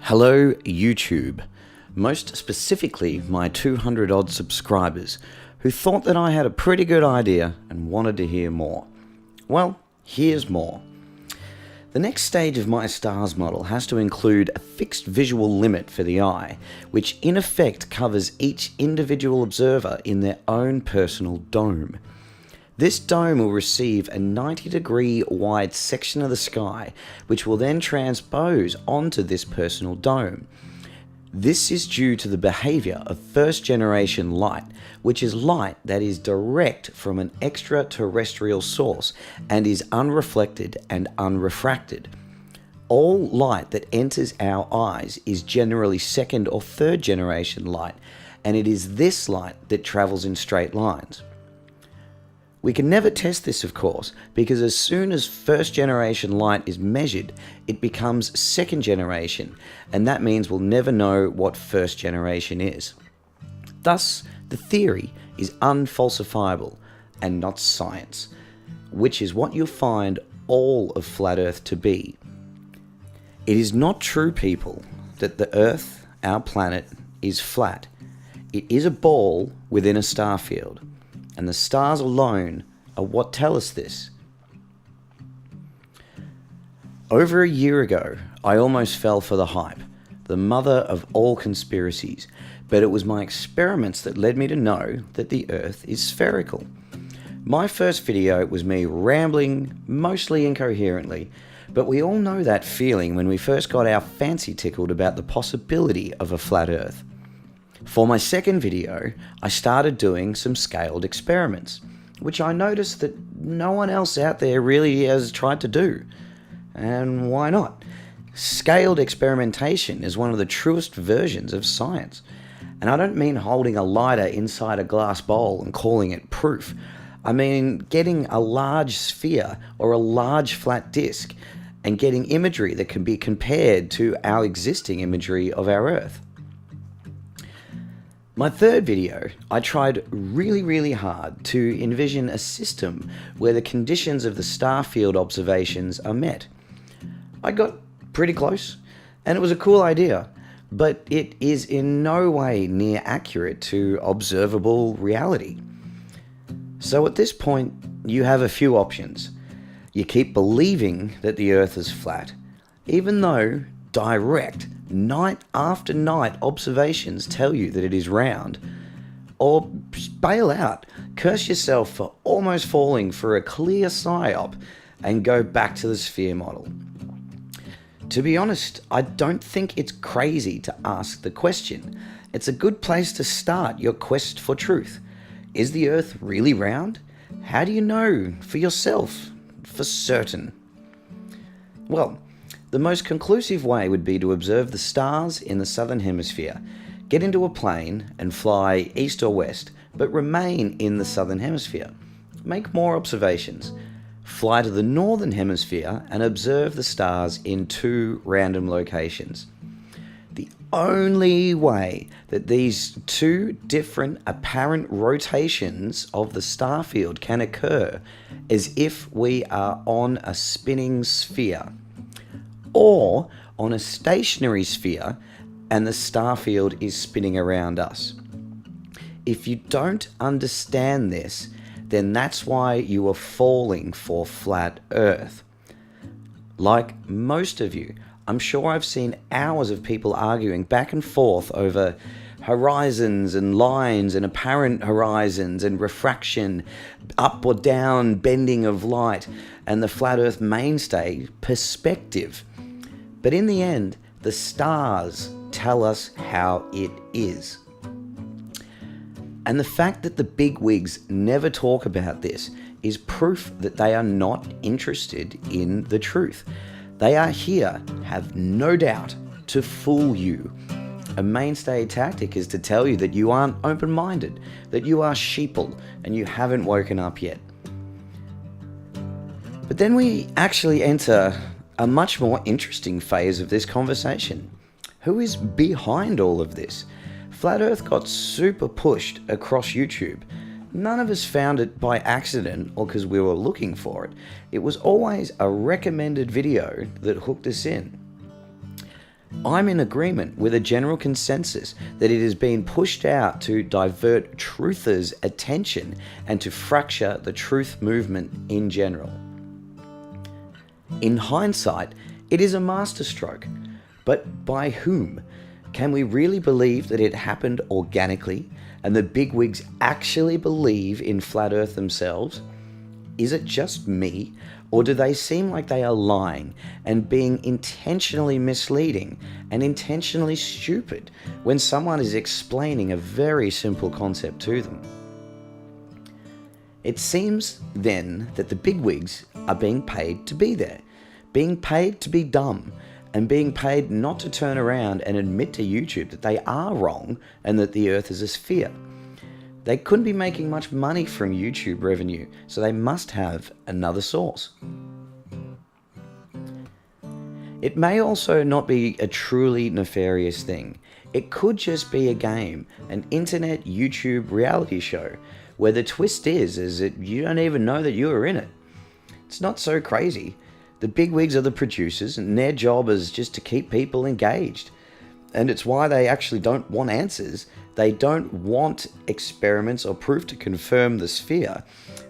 Hello YouTube, most specifically my 200 odd subscribers who thought that I had a pretty good idea and wanted to hear more. Well, here's more. The next stage of my stars model has to include a fixed visual limit for the eye, which in effect covers each individual observer in their own personal dome. This dome will receive a 90-degree wide section of the sky, which will then transpose onto this personal dome. This is due to the behavior of first-generation light, which is light that is direct from an extraterrestrial source and is unreflected and unrefracted. All light that enters our eyes is generally second or third generation light, and it is this light that travels in straight lines. We can never test this, of course, because as soon as first generation light is measured, it becomes second generation, and that means we'll never know what first generation is. Thus, the theory is unfalsifiable and not science, which is what you'll find all of Flat Earth to be. It is not true, people, that the Earth, our planet, is flat. It is a ball within a star field. And the stars alone are what tell us this. Over a year ago, I almost fell for the hype, the mother of all conspiracies, but it was my experiments that led me to know that the Earth is spherical. My first video was me rambling, mostly incoherently, but we all know that feeling when we first got our fancy tickled about the possibility of a flat Earth. For my second video, I started doing some scaled experiments, which I noticed that no one else out there really has tried to do. And why not? Scaled experimentation is one of the truest versions of science. And I don't mean holding a lighter inside a glass bowl and calling it proof. I mean getting a large sphere or a large flat disk and getting imagery that can be compared to our existing imagery of our Earth. My third video, I tried really hard to envision a system where the conditions of the star field observations are met. I got pretty close, and it was a cool idea, but it is in no way near accurate to observable reality. So at this point, you have a few options. You keep believing that the Earth is flat, even though direct, night after night observations tell you that it is round, or bail out, curse yourself for almost falling for a clear psyop and go back to the sphere model. To be honest, I don't think it's crazy to ask the question. It's a good place to start your quest for truth. Is the Earth really round? How do you know for yourself, for certain? Well, the most conclusive way would be to observe the stars in the southern hemisphere, get into a plane and fly east or west, but remain in the southern hemisphere. Make more observations. Fly to the northern hemisphere and observe the stars in two random locations. The only way that these two different apparent rotations of the star field can occur is if we are on a spinning sphere, or on a stationary sphere and the star field is spinning around us. If you don't understand this, then that's why you are falling for flat Earth. Like most of you, I'm sure I've seen hours of people arguing back and forth over horizons and lines and apparent horizons and refraction, up or down bending of light, and the flat Earth mainstay, perspective. But in the end, the stars tell us how it is. And the fact that the bigwigs never talk about this is proof that they are not interested in the truth. They are here, have no doubt, to fool you. A mainstay tactic is to tell you that you aren't open-minded, that you are sheeple, and you haven't woken up yet. But then we actually enter a much more interesting phase of this conversation. Who is behind all of this? Flat Earth got super pushed across YouTube. None of us found it by accident or because we were looking for it. It was always a recommended video that hooked us in. I'm in agreement with a general consensus that it has been pushed out to divert truthers' attention and to fracture the truth movement in general. In hindsight, it is a masterstroke, but by whom? Can we really believe that it happened organically and the bigwigs actually believe in Flat Earth themselves? Is it just me, or do they seem like they are lying and being intentionally misleading and intentionally stupid when someone is explaining a very simple concept to them? It seems then that the bigwigs are being paid to be there, being paid to be dumb, and being paid not to turn around and admit to YouTube that they are wrong and that the Earth is a sphere. They couldn't be making much money from YouTube revenue, so they must have another source. It may also not be a truly nefarious thing. It could just be a game, an internet YouTube reality show, where the twist is that you don't even know that you are in it. It's not so crazy. The bigwigs are the producers, and their job is just to keep people engaged. And it's why they actually don't want answers. They don't want experiments or proof to confirm the sphere.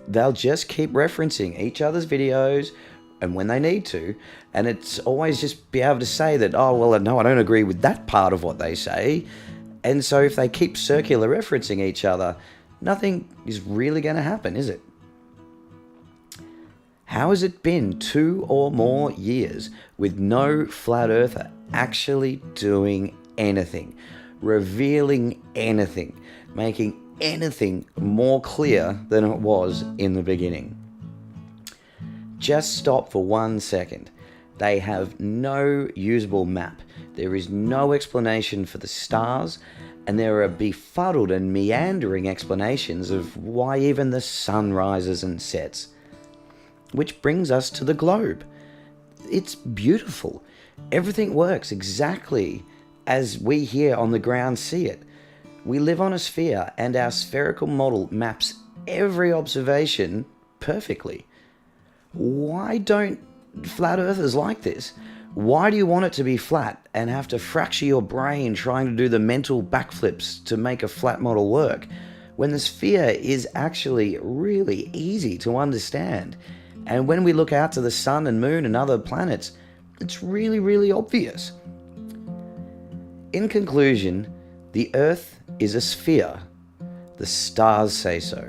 They'll just keep referencing each other's videos and when they need to. And it's always just be able to say that, oh, well, no, I don't agree with that part of what they say. And so if they keep circular referencing each other, nothing is really going to happen, is it? How has it been 2 or more years with no flat earther actually doing anything, revealing anything, making anything more clear than it was in the beginning? Just stop for 1 second. They have no usable map. There is no explanation for the stars, and there are befuddled and meandering explanations of why even the sun rises and sets. Which brings us to the globe. It's beautiful. Everything works exactly as we here on the ground see it. We live on a sphere, and our spherical model maps every observation perfectly. Why don't flat earthers like this? Why do you want it to be flat and have to fracture your brain trying to do the mental backflips to make a flat model work, when the sphere is actually really easy to understand? And when we look out to the sun and moon and other planets, it's really, really obvious. In conclusion, the Earth is a sphere. The stars say so.